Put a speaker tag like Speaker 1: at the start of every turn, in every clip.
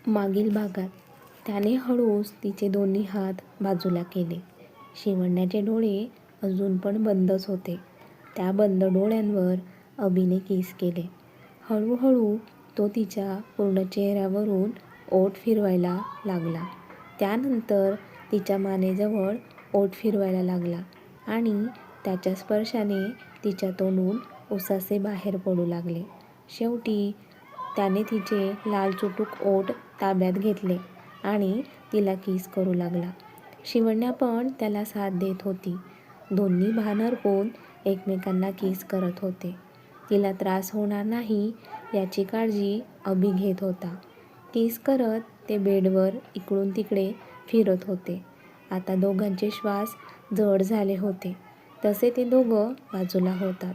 Speaker 1: मागील भागात त्याने हळूच तिचे दोन्ही हात बाजूला केले. शिवण्याचे डोळे अजून पण बंदच होते. त्या बंद डोळ्यांवर अभिने किस केले. हळूहळू तो तिच्या पूर्ण चेहऱ्यावरून ओठ फिरवायला लागला. त्यानंतर तिच्या मानेजवळ ओठ फिरवायला लागला आणि त्याच्या स्पर्शाने तिच्या तोंडून उसासे बाहेर पडू लागले. शेवटी त्याने तिचे लालचुटूक ओठ ताब्यात घेतले आणि तिला किस करू लागला. शिवण्या पण त्याला साथ देत होती. दोन्ही भान हरपून एकमेकांना किस करत होते. तिला त्रास होणार नाही याची काळजी अभि घेत होता. किस करत ते बेडवर इकडून तिकडे फिरत होते. आता दोघांचे श्वास जड झाले होते तसे ते दोघं बाजूला होतात.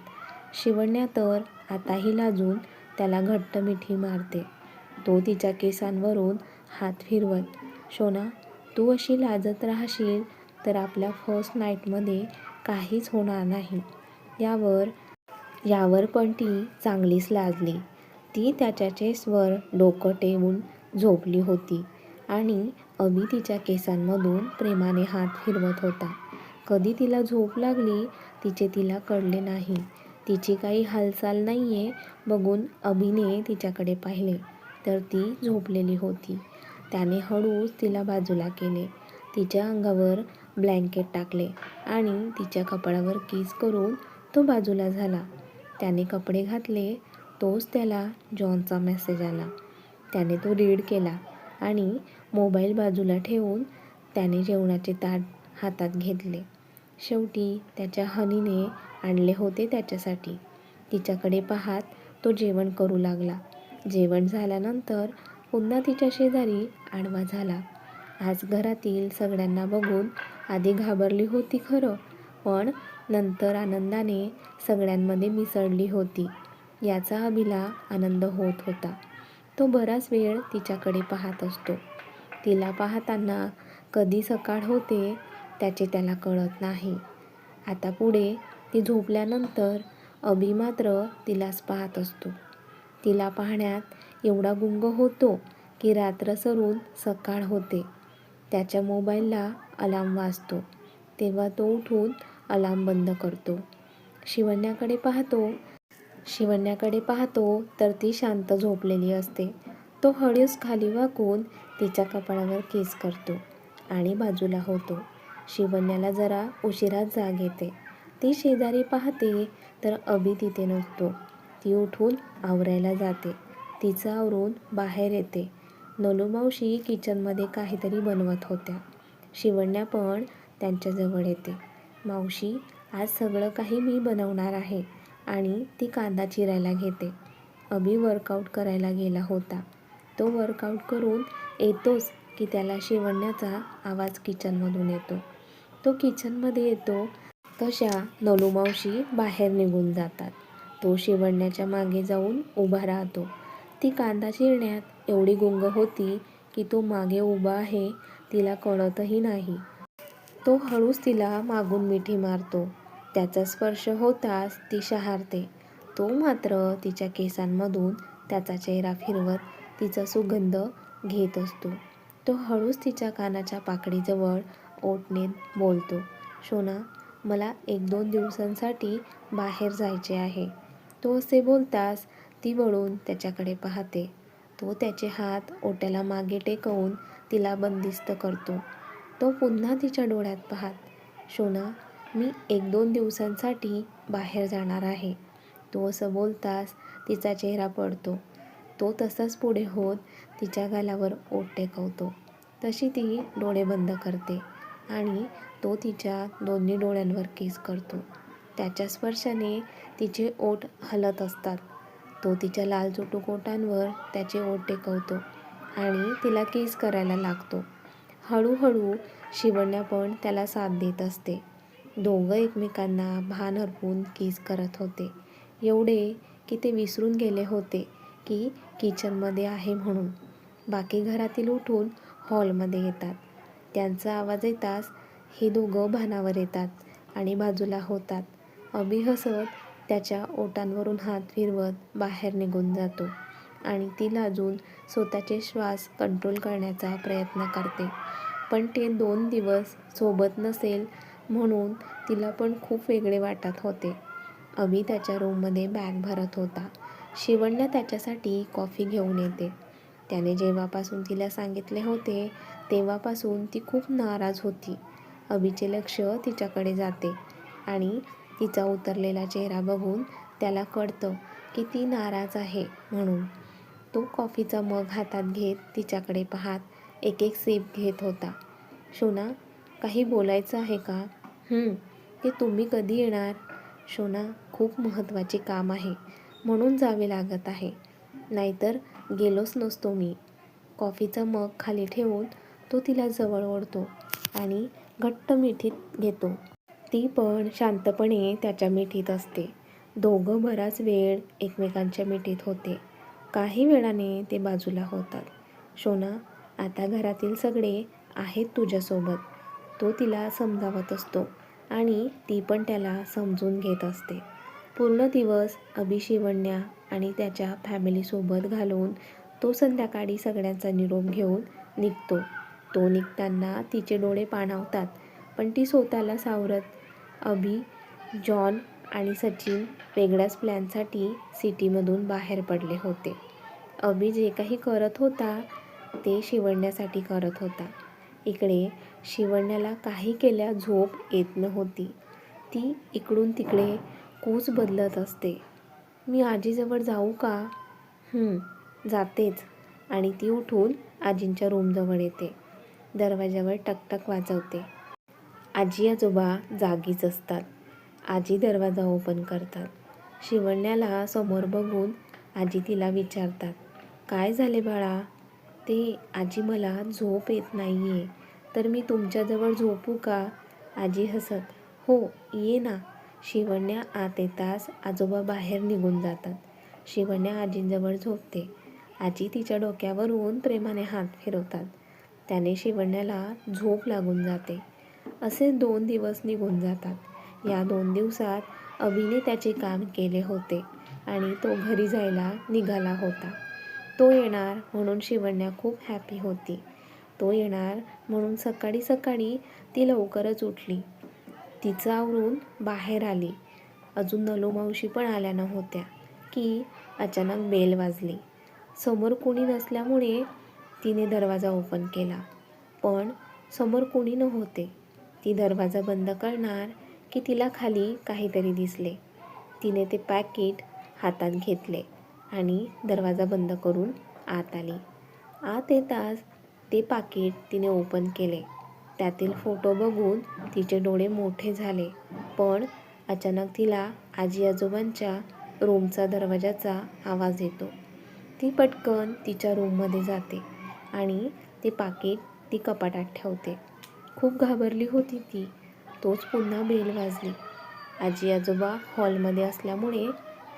Speaker 1: शिवण्या तर आताही लाजून त्याला घट्ट मिठी मारते. तो तिच्या केसांवरून हात फिरवत, "शोना, तू अशी लाजत राहशील तर आपल्या फर्स्ट नाईटमध्ये काहीच होणार नाही." यावर पण ती चांगलीच लाजली. ती त्याच्या चेस्टवर डोकं टेकवून झोपली होती आणि अभि तिच्या केसांमधून प्रेमाने हात फिरवत होता. कधी तिला झोप लागली तिचे तिला कळले नाही. तिची काही हालचाल नाहीये बघून अभिने तिच्याकडे पाहिले तर ती झोपलेली होती. त्याने हळूच तिला बाजूला केले. तिच्या अंगावर ब्लँकेट टाकले आणि तिच्या कपाळावर किस करून तो बाजूला झाला. त्याने कपडे घातले तोच त्याला जॉनचा मेसेज आला. त्याने तो रीड केला आणि मोबाईल बाजूला ठेवून त्याने जेवणाचे ताट हातात घेतले. शेवटी त्याच्या हनीने आणले होते त्याच्यासाठी. तिच्याकडे पाहत तो जेवण करू लागला. जेवण झाल्यानंतर पुन्हा तिच्या शेजारी आडवा झाला. आज घरातील सगळ्यांना बघून आधी घाबरली होती खरं, पण नंतर आनंदाने सगळ्यांमध्ये मिसळली होती याचा अभिला आनंद होत होता. तो बराच वेळ तिच्याकडे पाहत असतो. तिला पाहताना कधी सकाळ होते त्याचे त्याला कळत नाही. आता पुढे ती झोपल्यानंतर अभि मात्र तिलाच पाहत असतो. तिला पाहण्यात एवढा गुंग होतो की रात्र सरून सकाळ होते. त्याच्या मोबाईलला अलार्म वाजतो तेव्हा तो उठून अलार्म बंद करतो. शिवण्याकडे पाहतो तर ती शांत झोपलेली असते. तो हळूच खाली वाकून तिच्या कपाळावर किस करतो आणि बाजूला होतो. शिवण्याला जरा उशिराच जाग येते. ती शेजारी पाहते तर अभि तिथे नसतो. ती उठून आवरायला जाते. तिचं आवरून बाहेर येते. नलूमावशी किचनमध्ये काहीतरी बनवत होत्या. शिवण्या पण त्यांच्याजवळ येते. "मावशी, आज सगळं काही मी बनवणार आहे." आणि ती कांदा चिरायला घेते. अभि वर्कआउट करायला गेला होता. तो वर्कआउट करून येतोच की त्याला शिवण्याचा आवाज किचनमधून येतो. तो किचनमध्ये येतो तशा नलूमावशी बाहेर निघून जातात. तो शिवण्याच्या मागे जाऊन उभा राहतो. ती कांदा चिरण्यात एवढी गुंग होती की तो मागे उभा आहे तिला कळतही नाही. तो हळूच तिला मागून मिठी मारतो. त्याचा स्पर्श होताच ती शहारते. तो मात्र तिच्या केसांमधून त्याचा चेहरा फिरवत तिचा सुगंध घेत असतो. तो हळूच तिच्या कानाच्या पाकडीजवळ ओठ नेत बोलतो, "शोना, मला 1-2 दिवसांसाठी बाहेर जायचे आहे." तो असे बोलताच ती वळून त्याच्याकडे पाहते. तो त्याचे हात ओट्याला मागे टेकवून तिला बंदिस्त करतो. तो पुन्हा तिच्या डोळ्यात पाहत, "शोना, मी 1-2 दिवसांसाठी बाहेर जाणार आहे." तो असं बोलताच तिचा चेहरा पडतो. तो तसाच पुढे होत तिच्या गालावर ओठ टेकवतो. तशी ती डोळे बंद करते आणि तो तिच्या दोन्ही डोळ्यांवर किस करतो. त्याच्या स्पर्शाने तिचे ओठ हलत असतात. तो तिच्या लालचुटूक ओठांवर त्याचे ओठ टेकवतो आणि तिला किस करायला लागतो. हळूहळू शिवण्या पण त्याला साथ देत असते. दोघं एकमेकांना भान हरपून किस करत होते. एवढे की ते विसरून गेले होते की किचनमध्ये आहे म्हणून. बाकी घरातील उठून हॉलमध्ये येतात. त्यांचा आवाज येताच हे दोघं भानावर येतात आणि बाजूला होतात. अभि हसत त्याच्या ओठांवरून हात फिरवत बाहेर निघून जातो आणि ती लाजून स्वतःचे श्वास कंट्रोल करण्याचा प्रयत्न करते. पण ते 2 दिवस सोबत नसेल म्हणून तिला पण खूप वेगळे वाटत होते. अभि त्याच्या रूममध्ये बॅग भरत होता. शिवण्या त्याच्यासाठी कॉफी घेऊन येते. त्याने जेव्हापासून तिला सांगितले होते तेव्हापासून ती खूप नाराज होती. अभिचे लक्ष तिच्याकडे जाते आणि तिचा उतरलेला चेहरा बघून त्याला कळतं की ती नाराज आहे म्हणून. तो कॉफीचा मग हातात घेत तिच्याकडे पाहत एक एक सिप घेत होता. शोना, काही बोलायचं आहे का? ते तुम्ही कधी येणार? शोना, खूप महत्त्वाचे काम आहे म्हणून जावे लागत आहे, नाहीतर गेलोच नसतो मी. कॉफीचा मग खाली ठेवून तो तिला जवळ ओढतो आणि घट्ट मिठीत घेतो. ती पण शांतपणे त्याच्या मिठीत असते. दोघं बराच वेळ एकमेकांच्या मिठीत होते. काही वेळाने ते बाजूला होतात. शोना, आता घरातील सगळे आहेत तुझ्यासोबत, तो तिला समजावत असतो आणि ती पण त्याला समजून घेत असते. पूर्ण दिवस अभि शिवण्या आणि त्याच्या फॅमिलीसोबत घालवून तो संध्याकाळी सगळ्यांचा निरोप घेऊन निघतो. तो निघताना तिचे डोळे पाणावतात, पण ती स्वतःला सावरत. अभि, जॉन आणि सचिन वेगळ्याच प्लॅनसाठी सिटीमधून बाहेर पडले होते. अभि जे काही करत होता ते शिवण्यासाठी करत होता. इकडे शिवण्याला काही केल्या झोप येत नव्हती. ती इकडून तिकडे कूच बदलत असते. मी आजीजवळ जाऊ का? जातेच. आणि ती उठून आजींच्या रूमजवळ येते. दरवाजावर टकटक वाजवते. आजी आजोबा जागीच असतात. आजी दरवाजा ओपन करतात. शिवण्याला समोर बघून आजी तिला विचारतात, काय झाले बाळा? ते आजी, मला झोप येत नाहीये, तर मी तुमच्याजवळ झोपू का? आजी हसत, हो ये ना. शिवण्या आत येताच आजोबा बाहेर निघून जातात. शिवण्या आजींजवळ झोपते. आजी तिच्या डोक्यावरून प्रेमाने हात फिरवतात. त्याने शिवण्याला झोप लागून जाते. असे 2 दिवस निघून जातात. या 2 दिवसात अभिने त्याचे काम केले होते आणि तो घरी जायला निघाला होता. तो येणार म्हणून शिवण्या खूप हॅपी होती. तो येणार म्हणून सकाळी सकाळी ती लवकरच उठली. तिचं आवरून बाहेर आली. अजून नलू मावशी पण आल्या नव्हत्या की अचानक बेल वाजली. समोर कोणी नसल्यामुळे तिने दरवाजा ओपन केला, पण समोर कोणी नव्हते. ती दरवाजा बंद करणार की तिला खाली काहीतरी दिसले. तिने ते पॅकेट हातात घेतले आणि दरवाजा बंद करून आत आली. आत येताच ते पाकीट तिने ओपन केले. त्यातील फोटो बघून तिचे डोळे मोठे झाले. पण अचानक तिला आजी आजोबांच्या रूमचा दरवाजाचा आवाज येतो. ती पटकन तिच्या रूममध्ये जाते आणि ते पाकीट ती कपाटात ठेवते. खूप घाबरली होती ती. तोच पुन्हा बेल वाजली. आजी आजोबा हॉलमध्ये असल्यामुळे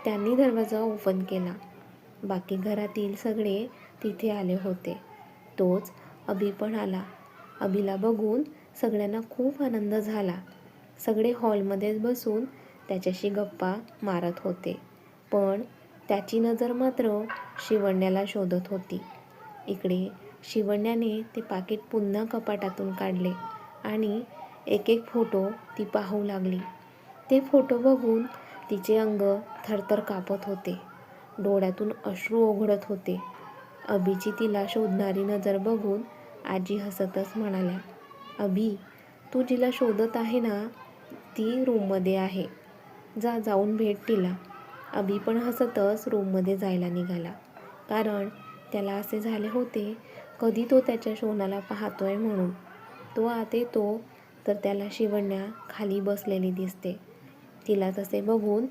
Speaker 1: त्यांनी दरवाजा ओपन केला. बाकी घरातील सगळे तिथे आले होते. तोच अभि पण आला. अभिला बघून सगळ्यांना खूप आनंद झाला. सगळे हॉलमध्येच बसून त्याच्याशी गप्पा मारत होते. पण त्याची नजर मात्र शिवण्याला शोधत होती. इकडे शिवण्याने ते पाकीट पुन्हा कपाटातून काढले आणि एक एक फोटो ती पाहू लागली. ते फोटो बघून तिचे अंग थरथर कापत होते. डोळ्यातून अश्रू ओघळत होते. अभिची तिला शोधणारी नजर बघून आजी हसतच म्हणाल्या, अभि, तू जिला शोधत आहे ना, ती रूममध्ये आहे. जाऊन भेट तिला. अभि पण हसतच रूममध्ये जायला निघाला. कारण त्याला असे झाले होते, कधी तो त्याच्या शोनाला पाहतोय म्हणून. तो आत येतो तर त्याला शिवण्या खाली बसलेली दिसते. तिला तसे बघून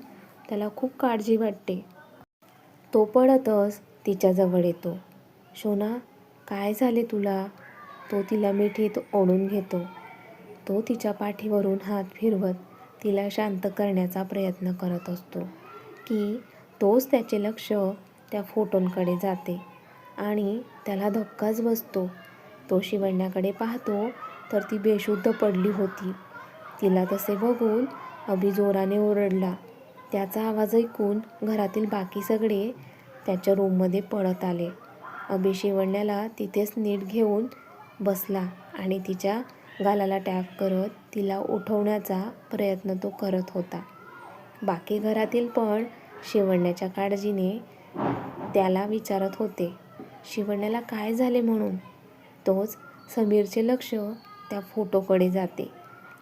Speaker 1: त्याला खूप काळजी वाटते. तो पळतच तिच्याजवळ येतो. शोना, काय झाले तुला? तो तिला मिठीत ओढून घेतो. तो तिच्या पाठीवरून हात फिरवत तिला शांत करण्याचा प्रयत्न करत असतो की तोच त्याचे लक्ष त्या फोटोंकडे जाते आणि त्याला धक्काच बसतो. तो शिवण्याकडे पाहतो तर ती बेशुद्ध पडली होती. तिला तसे बघून अभि जोराने ओरडला. त्याचा आवाज ऐकून घरातील बाकी सगळे त्याच्या रूममध्ये पळत आले. अभि शिवण्याला तिथेच नीट घेऊन बसला आणि तिच्या गालाला टॅप करत तिला उठवण्याचा प्रयत्न तो करत होता. बाकी घरातील पण शिवण्याच्या काळजीने त्याला विचारत होते शिवण्याला काय झाले म्हणून. तोच समीरचे लक्ष त्या फोटोकडे जाते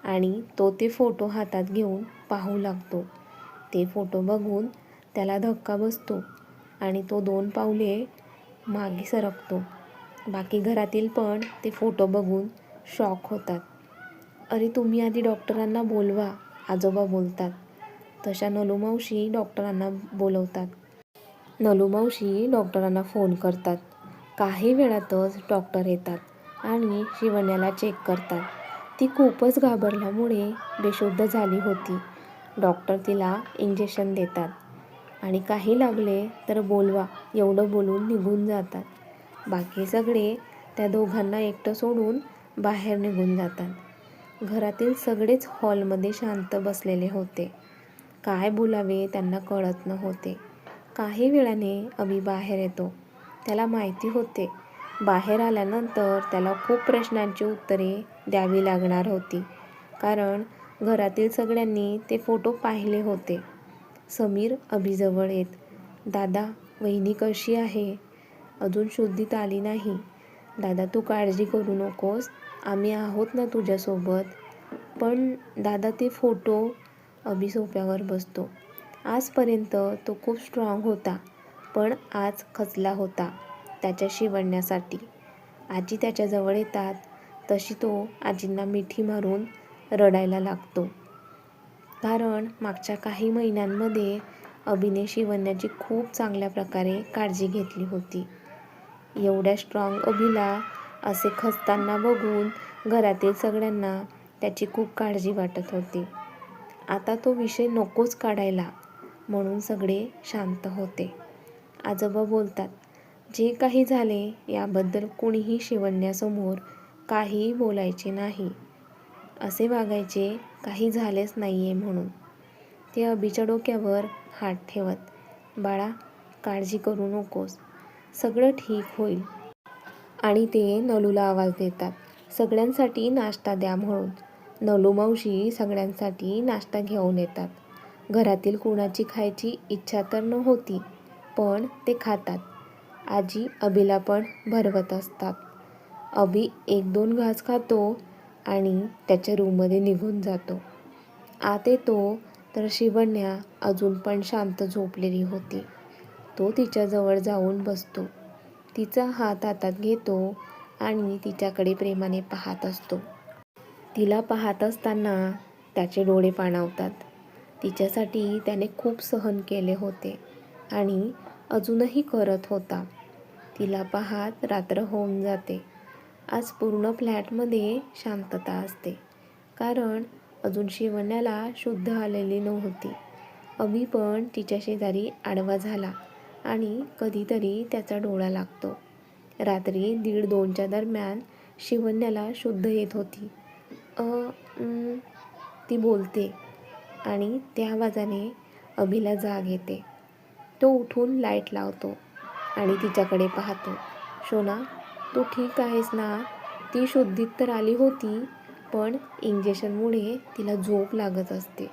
Speaker 1: आणि तो ते फोटो हातात घेऊन पाहू लागतो. ते फोटो बघून त्याला धक्का बसतो आणि तो 2 पावले मागे सरकतो. बाकी घरातील पण ते फोटो बघून शॉक होतात. अरे तुम्ही आधी डॉक्टरांना बोलवा, आजोबा बोलतात. तशा नलूमावशी डॉक्टरांना बोलवतात. नलूमावशी डॉक्टरांना फोन करतात. काही वेळातच डॉक्टर येतात आणि शिवण्याला चेक करतात. ती खूपच घाबरल्यामुळे बेशुद्ध झाली होती. डॉक्टर तिला इंजेक्शन देतात आणि काही लागले तर बोलवा एवढं बोलून निघून जातात. बाकी सगळे त्या दोघांना एकटं सोडून बाहेर निघून जातात. घरातील सगळेच हॉलमध्ये शांत बसलेले होते. काय बोलावे त्यांना कळत नव्हते. काही वेळाने अभि बाहेर येतो. त्याला माहिती होते बाहेर आल्यानंतर त्याला खूप प्रश्नांची उत्तरे द्यावी लागणार होती, कारण घरातील सगळ्यांनी ते फोटो पाहिले होते. समीर अभिजवळ येत, दादा वहिनी कशी आहे? अजून शुद्धीत आली नाही. दादा तू काळजी करू नकोस, आम्ही आहोत ना तुझ्यासोबत. पण दादा ते फोटो. अभि सोफ्यावर बसतो. आजपर्यंत तो खूप स्ट्रॉंग होता, पण आज खचला होता त्याच्या शिवण्यासाठी. आजी त्याच्याजवळ येतात तशी तो आजींना मिठी मारून रडायला लागतो, कारण मागच्या काही महिन्यांमध्ये अभिने शिवण्याची खूप चांगल्या प्रकारे काळजी घेतली होती. एवढ्या स्ट्रॉंग अभिला असे खचताना बघून घरातील सगळ्यांना त्याची खूप काळजी वाटत होती. आता तो विषय नकोच काढायला म्हणून सगळे शांत होते. आजोबा बोलतात, जे काही झाले याबद्दल कुणीही शिवण्यासमोर काहीही बोलायचे नाही. असे वागायचे काही झालेच नाहीये म्हणून. ते अभिच्या डोक्यावर हात ठेवत, बाळा काळजी करू नकोस, सगळं ठीक होईल. आणि ते नलूला आवाज देतात, सगळ्यांसाठी नाश्ता द्या म्हणून. नलू मावशी सगळ्यांसाठी नाश्ता घेऊन येतात. घरातील कुणाची खायची इच्छा तर नव्हती, पण ते खातात. आजी अभिला पण भरवत असतात. अभि 1-2 घास खातो आणि त्याच्या रूममध्ये निघून जातो. आत येतो तर शिवण्या अजून पण शांत झोपलेली होती. तो तिच्याजवळ जाऊन बसतो. तिचा हात हातात घेतो आणि तिच्याकडे प्रेमाने पाहत असतो. तिला पाहत असताना त्याचे डोळे पाणावतात. तिच्यासाठी त्याने खूप सहन केले होते आणि अजूनही करत होता. तिला पाहत रात्र होऊन जाते. आज पूर्ण फ्लॅटमध्ये शांतता असते, कारण अजून शिवण्याला शुद्ध आलेली नव्हती. अभि पण तिच्या शेजारी आडवा झाला आणि कधीतरी त्याचा डोळा लागतो. रात्री 1:30-2च्या दरम्यान शिवण्याला शुद्ध येत होती. ती बोलते आणि त्या आवाजाने अभिला जाग येते. तो उठून लाईट लावतो आणि तिच्याकडे पाहतो. शोना तू ठीक आहेस ना? ती शुद्धीत तर आली होती, पण इंजेक्शनमुळे तिला झोप लागत असते.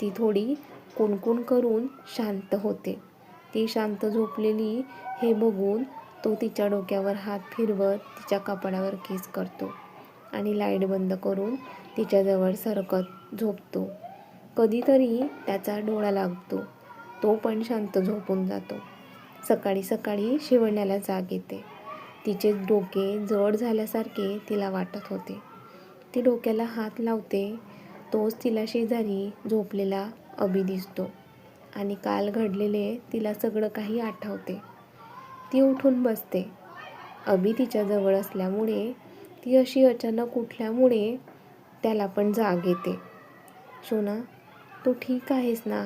Speaker 1: ती थोडी कुणकुण करून शांत होते. ती शांत झोपलेली हे बघून तो तिच्या डोक्यावर हात फिरवत तिच्या कपाळावर किस करतो आणि लाईट बंद करून तिच्याजवळ सरकत झोपतो. कधीतरी त्याचा डोळा लागतो. तो पण शांत झोपून जातो. सकाळी सकाळी शिवण्याला जाग येते. तिचे डोके जड झाल्यासारखे तिला वाटत होते. ती डोक्याला हात लावते. तोच तिला शेजारी झोपलेला अभि दिसतो आणि काल घडलेले तिला सगळं काही आठवते. ती उठून बसते. अभि तिच्याजवळ असल्यामुळे ती अशी अचानक उठल्यामुळे त्याला पण जाग येते. शोना तू ठीक आहेस ना?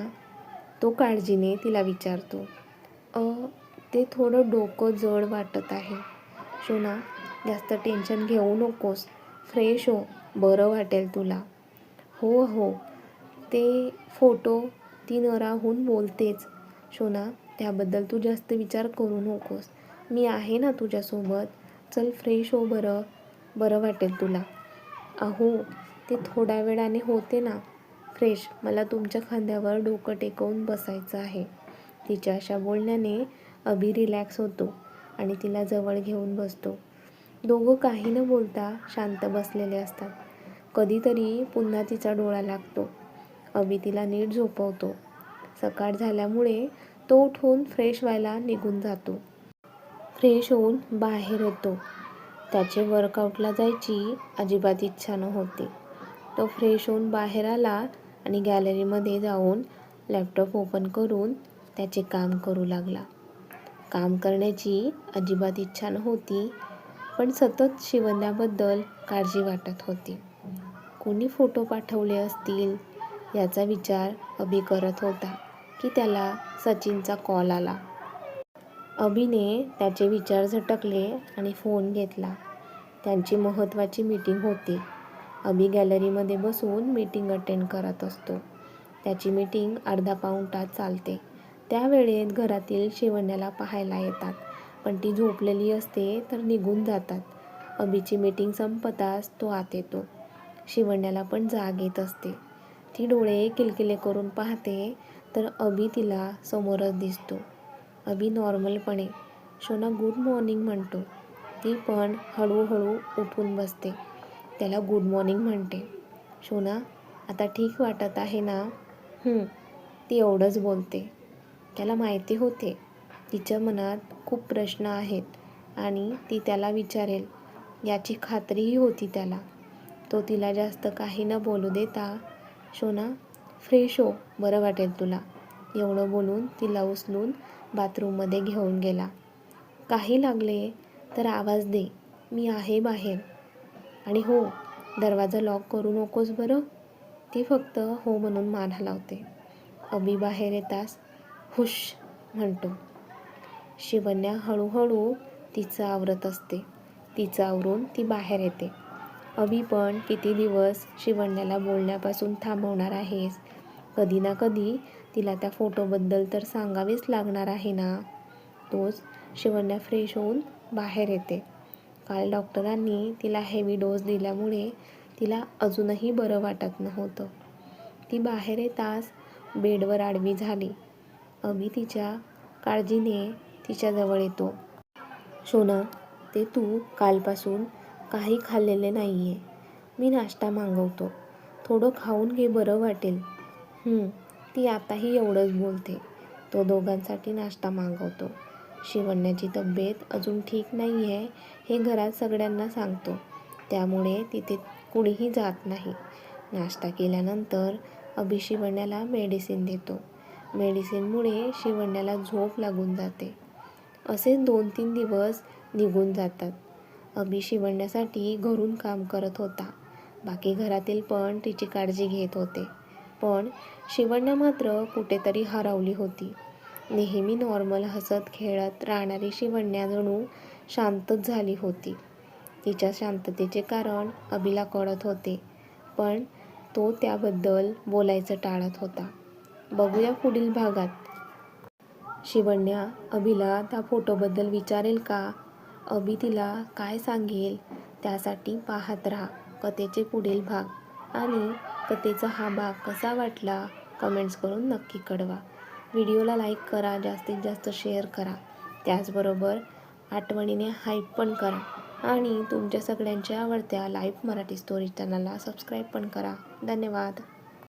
Speaker 1: तो काळजीने तिला विचारतो. ते थोडं डोकं जड वाटत आहे. शोना जास्त टेन्शन घेऊ नकोस, फ्रेश हो, बरं वाटेल तुला. हो ते फोटो. ती न राहून बोलतेच. शोना त्याबद्दल तू जास्त विचार करू नकोस. मी आहे ना तुझ्यासोबत. चल फ्रेश हो बरं. बरं वाटेल तुला. अहो, ते थोड्या वेळाने होते ना फ्रेश. मला तुमच्या खांद्यावर डोकं टेकवून बसायचं आहे. तिच्या अशा बोलण्याने अभि रिलॅक्स होतो आणि तिला जवळ घेऊन बसतो. दोघं काही न बोलता शांत बसलेले असतात. कधीतरी पुन्हा तिचा डोळा लागतो. अभि तिला नीट झोपवतो. सकाळ झाल्यामुळे तो उठून फ्रेश व्हायला निघून जातो. फ्रेश होऊन बाहेर येतो. त्याचे वर्कआउटला जायची अजिबात इच्छा नव्हती. तो फ्रेश होऊन बाहेर आला आणि गॅलरीमध्ये जाऊन लॅपटॉप ओपन करून त्याचे काम करू लागला. काम करण्याची अजिबात इच्छा नव्हती, पण सतत शिवण्याबद्दल काळजी वाटत होती. कोणी फोटो पाठवले असतील याचा विचार अभि करत होता की त्याला सचिनचा कॉल आला. अभिने त्याचे विचार झटकले आणि फोन घेतला. त्यांची महत्त्वाची मीटिंग होती. अभि गॅलरीमध्ये बसून मीटिंग अटेंड करत असतो. त्याची मीटिंग अर्धा पाऊण तास चालते. त्या वेळेत घरातील शिवण्याला पाहायला येतात, पण ती झोपलेली असते तर निघून जातात. अभिची मीटिंग संपताच तो आत येतो. शिवण्याला पण जाग येत असते. ती डोळे किलकिले करून पाहते तर अभि तिला समोरच दिसतो. अभि नॉर्मलपणे शोना गुड मॉर्निंग म्हणतो. ती पण हळूहळू उठून बसते. त्याला गुड मॉर्निंग म्हणते. शोना, आता ठीक वाटत आहे ना? ती एवढंच बोलते. त्याला माहिती होते तिच्या मनात खूप प्रश्न आहेत आणि ती त्याला विचारेल याची खात्रीही होती त्याला. तो तिला जास्त काही न बोलू देता, शोना फ्रेश हो, बरं वाटेल तुला, एवढं बोलून तिला उचलून बाथरूममध्ये घेऊन गेला. काही लागले तर आवाज दे, मी आहे बाहेर. आणि हो, दरवाजा लॉक करू नकोस बरं. ती फक्त हो म्हणून मान हलवते. अभि बाहेर येताच हुश म्हणतो. शिवण्या हळूहळू तिचं आवरत असते. तिचं आवरून ती बाहेर येते. अभि पण किती दिवस शिवण्याला बोलण्यापासून थांबवणार आहेस? कधी ना कधी तिला त्या फोटोबद्दल तर सांगावेच लागणार आहे ना. तोच शिवण्या फ्रेश होऊन बाहेर येते. काल डॉक्टरांनी तिला हेवी डोस दिल्यामुळे तिला अजूनही बरं वाटत नव्हतं. ती बाहेर येताच बेडवर आडवी झाली. अभि तिच्या काळजीने तिच्याजवळ येतो. शोना, ते तू कालपासून काही खाल्लेले नाही आहे. मी नाश्ता मागवतो. थोडं खाऊन घे, बरं वाटेल. ती आताही एवढंच बोलते. तो दोघांसाठी नाश्ता मागवतो. शिवण्याची तब्येत अजून ठीक नाही आहे हे घरात सगळ्यांना सांगतो. त्यामुळे तिथे कुणीही जात नाही. नाश्ता केल्यानंतर अभि शिवण्याला मेडिसिन देतो. मेडिसिनमुळे शिवण्याला झोप लागून जाते. असे 2-3 दिवस निघून जातात. अभि शिवण्यासाठी घरून काम करत होता. बाकी घरातील पण तिची काळजी घेत होते. पण शिवण्या मात्र कुठेतरी हरवली होती. नेहमी नॉर्मल हसत खेळत राहणारी शिवण्या जणू शांतच झाली होती. तिच्या शांततेचे कारण अभिला कळत होते, पण तो त्याबद्दल बोलायचं टाळत होता. बघूया पुढील भागात. शिवण्या अभिला त्या फोटोबद्दल विचारेल का? अभि तिला काय सांगेल? त्यासाठी पाहत राहा कथेचे पुढील भाग. आणि कथेचा हा भाग कसा वाटला कमेंट्स करून नक्की कळवा. व्हिडिओला लाईक करा, जास्तीत जास्त शेअर करा. त्याचबरोबर आठवणीने हाईप पण करा. आणि तुमच्या सगळ्यांच्या आवडत्या लाईव्ह मराठी स्टोरी चॅनलला सबस्क्राईब पण करा. धन्यवाद.